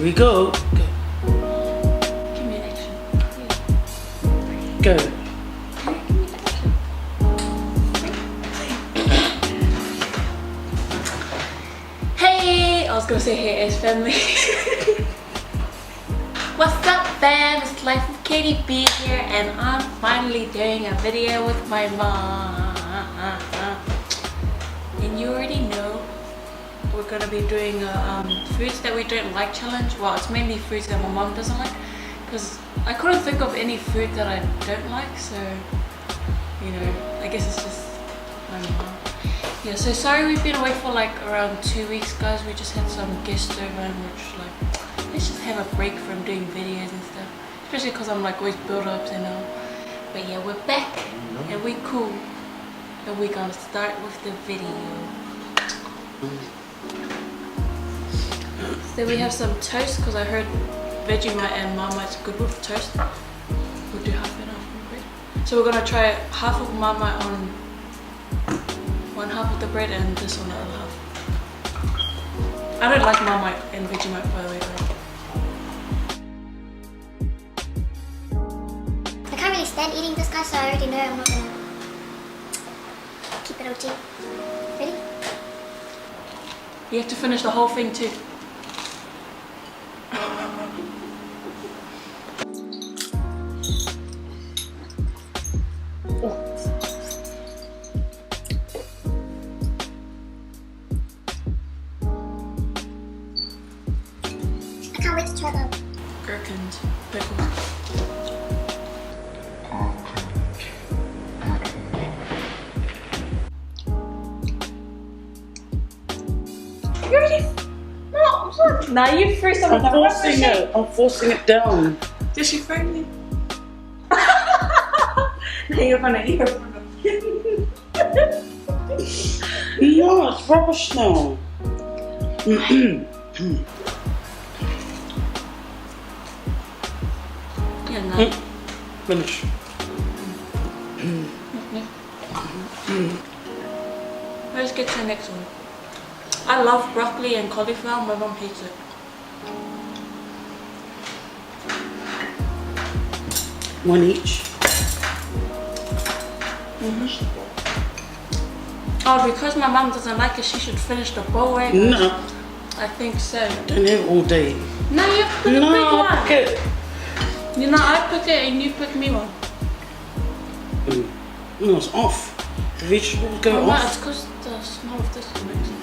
we go. Give me an action. Yeah. Go. Give me the action. Hey! I was gonna say hey as family. What's up fam? It's LifeWyfCaityB here and I'm finally doing a video with my mom. And you already know we're gonna be doing a foods that we don't like challenge. Well, it's mainly foods that my mom doesn't like because I couldn't think of any food that I don't like, so you know, I guess it's just my mom. Yeah, so sorry we've been away for like around 2 weeks guys. We just had some guests over and we're just like, let's just have a break from doing videos and stuff, especially because I'm like always build-ups and all. But yeah, we're back and we cool and we're gonna start with the video. So we have some toast because I heard Vegemite and Marmite's good with toast. We'll do half and half on bread. So we're gonna try half of Marmite on one half of the bread and this on the other half. I don't like Marmite and Vegemite by the way. I can't really stand eating this guy, so I already know I'm not gonna keep it OG. Ready? You have to finish the whole thing too. I can't wait to try the Gherkins, pickles. You already? No, I'm sorry. Now you threw some of the forcing it. I'm forcing it down. Did she throw me? Now you're gonna eat her. No, it's rubbish now. Yeah, no. Finish. Let's get to the next one. I love broccoli and cauliflower. My mom hates it. One each. Oh, because my mom doesn't like it, she should finish the bowl way. No, I think so. don't have all day. No, you have to pick No, one. I'll pick it. You know, I pick it and you pick me one. No, it's off. The vegetables go Oh, no, off. it's because the smell of this is mixed.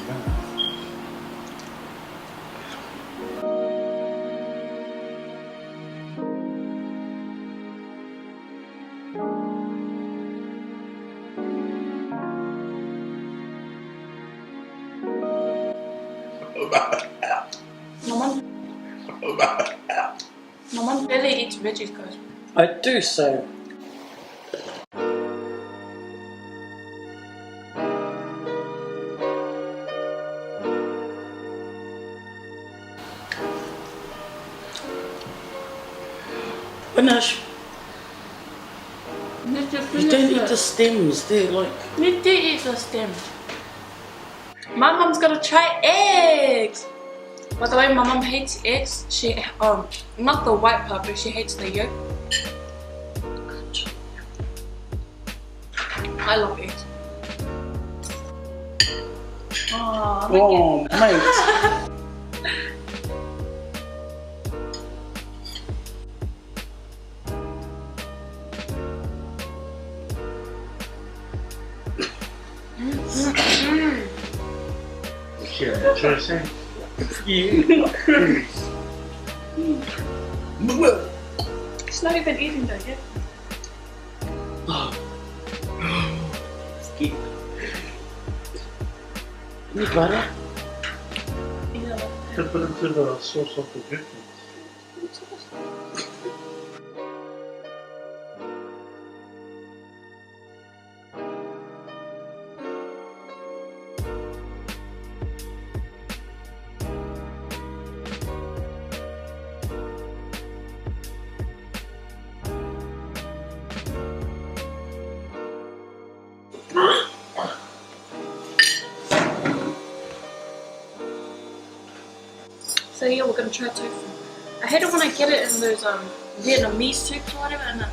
My mom barely eats veggies, guys. I do so. Finish. You don't eat the stems. They're like. You do eat the stems. My mom's gonna try eggs. By the way, my mom hates eggs. She not the white part, but she hates the yolk. I love eggs. Oh, mate. Yeah, interesting. It's not even eating that yet. Skip. Any butter? To put into the sauce of the chicken. So yeah, we're gonna try tofu. I hate it when I get it in those Vietnamese soups or whatever, and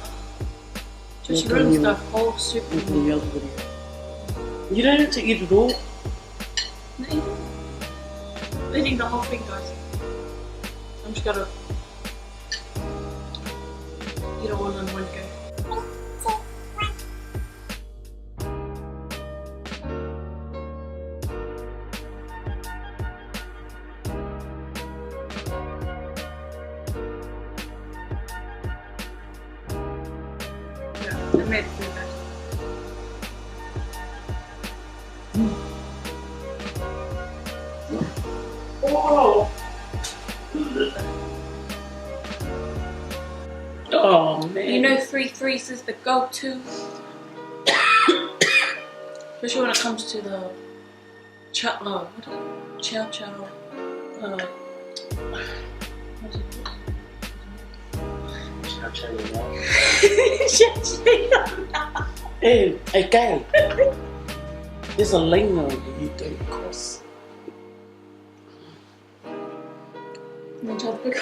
just Yeah, ruins can the you- whole soup. In the other video. You don't have to eat it all. Eating the whole thing, guys. I'm just gonna eat it all in one go. Yeah, I made it through that. Oh. Oh man. You know 3-3 is the go-to. Especially when it comes to the chow chow. What's it I'll tell you now. called? Hey, hey, guy. There's a line now that you don't cross. Want to pick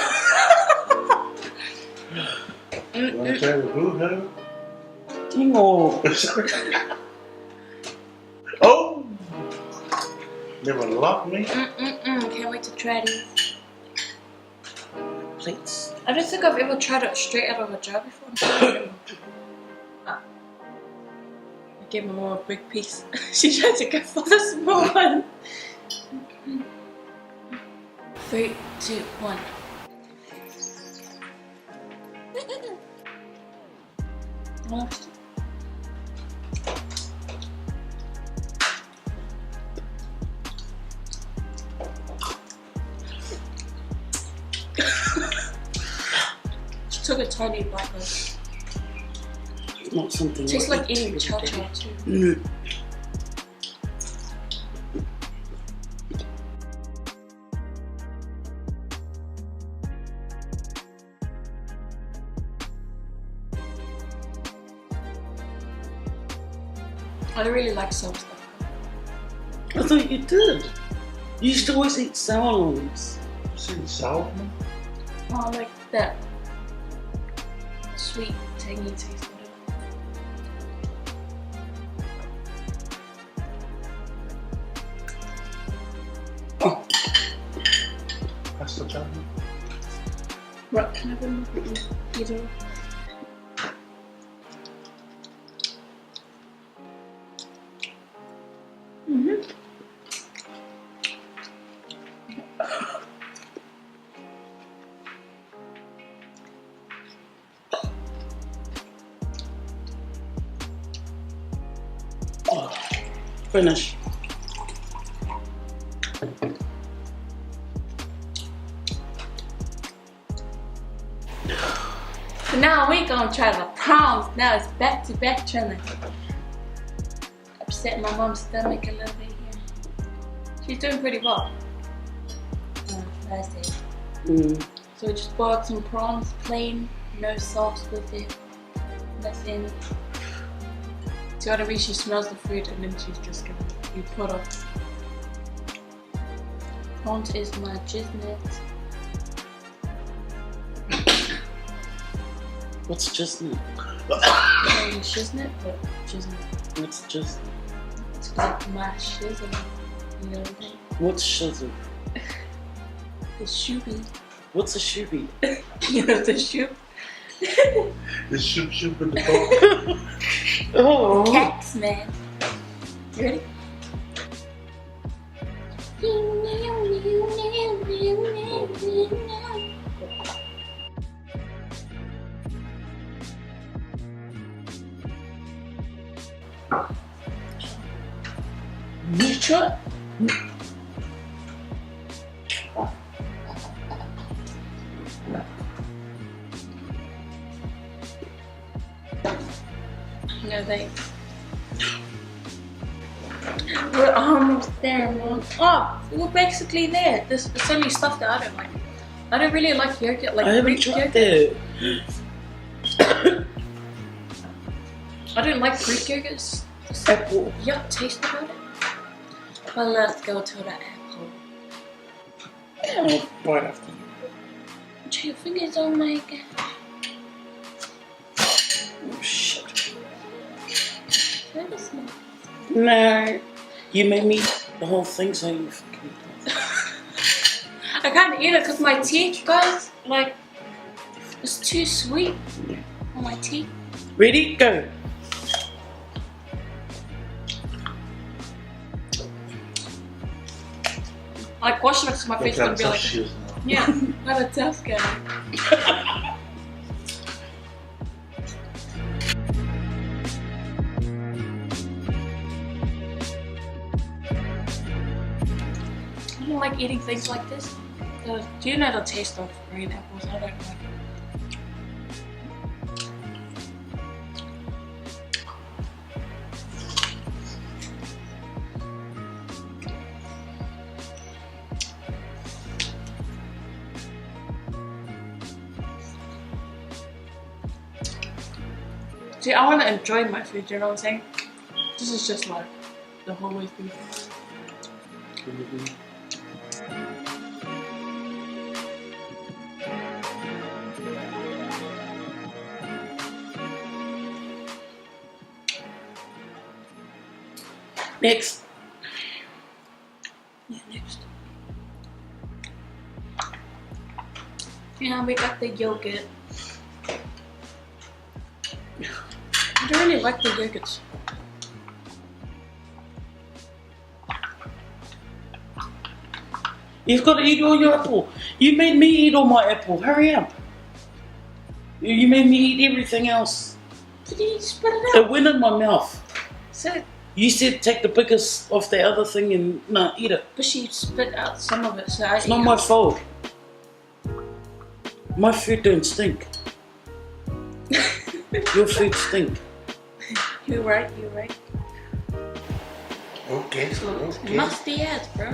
You want to try the boo hoe? Tingo. Oh! Never loved me. Can't wait to try these. Plates. I don't think I've ever tried it straight out of a jar before. I gave my mom a big piece. She tried to go for the small one. 3, 2, 1. Just took a tiny bite of it. Not something. Tastes I like eat eating every chow day. chow too. Mm. I don't really like some stuff. I thought you did. You used to always eat sour ones. See sour? Oh, I like that sweet, tangy taste. Oh, That's the chutney. Right, can I have one more? Either. finish. So now we're gonna try the prawns. Now it's back to back challenge. Upset my mom's stomach a little bit here. She's doing pretty well. Nice day. So we just bought some prawns, plain, no sauce with it. Nothing. So whatever she smells the food and then she's just gonna be put off. Prawns is my jiznit. What's just now? Shiznit, but jiznit. What's just? It's like my shiznit. You know what I mean? What's shizzle? The shoopy. What's a shoopy? You know the shoop? The shoop in the boat. Oh. Cats, man. You ready? Nature. No thanks. We're almost there, Mom. Oh, we're basically there. There's only stuff that I don't like. I don't really like yogurt, like I haven't Greek tried yogurt. that. I don't like Greek yogurt. It's Apple. yuck taste about it. But let's go to the apple. I'll bite after you. Your fingers on my God. Oh, shit. That is not. No. You made me eat the whole thing, so you fucking. I can't eat it because my teeth, guys, like, it's too sweet on my teeth. Ready? Go. Like, washing it because my face Look is how gonna be tough like, she is now. yeah, not a tough guy. I don't like eating things like this. Do you know the taste of green apples? I don't like it. See, I want to enjoy my food, you know what I'm saying? This is just like the whole way through. Next. Yeah, next. Yeah, we got the yogurt. I don't really like the yogurts. You've got to eat all your apple. You made me eat all my apple. Hurry up. You made me eat everything else. Did you spit it out? It went in my mouth. So, You said take the biggest off the other thing and nah, eat it. but she spit out some of it, so I It's not my fault. My food don't stink. Your food stink. You're right, you're right. Okay, okay. Musty ass, bro.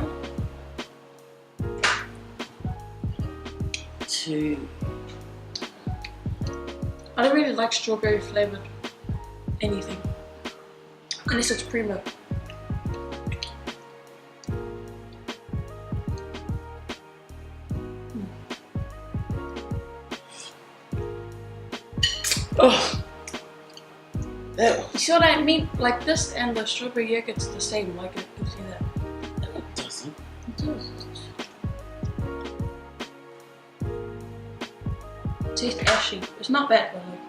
Two. I don't really like strawberry flavored anything. Unless it's primo. Oh. That You see what I mean? Like this and the strawberry yogurt's the same, like it gives you that. doesn't. It does. It tastes ashy. It's not bad, but like.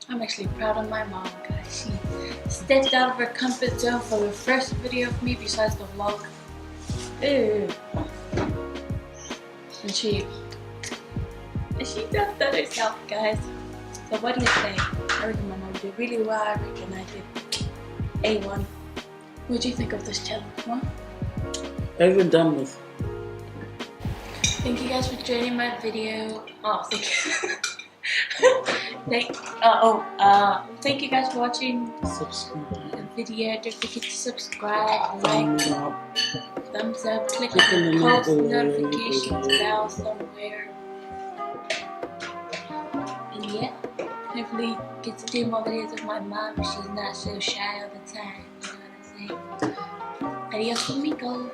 I'm actually proud of my mom, guys. She stepped out of her comfort zone for the first video of me besides the vlog. Ew. And she does that herself, guys. So what do you say? I reckon my mom did really well. I reckon I did A1. What do you think of this challenge, Mom? I haven't done this. Thank you guys for joining my video. Oh, thank you. Thank you guys for watching Subscribe. the video. Don't forget to subscribe, like, Thumbs up. thumbs up, click Click on on the the post little notifications bell somewhere. And yeah, hopefully get to do more videos with my mom. She's not so shy all the time. You know what I'm saying? Adios amigos.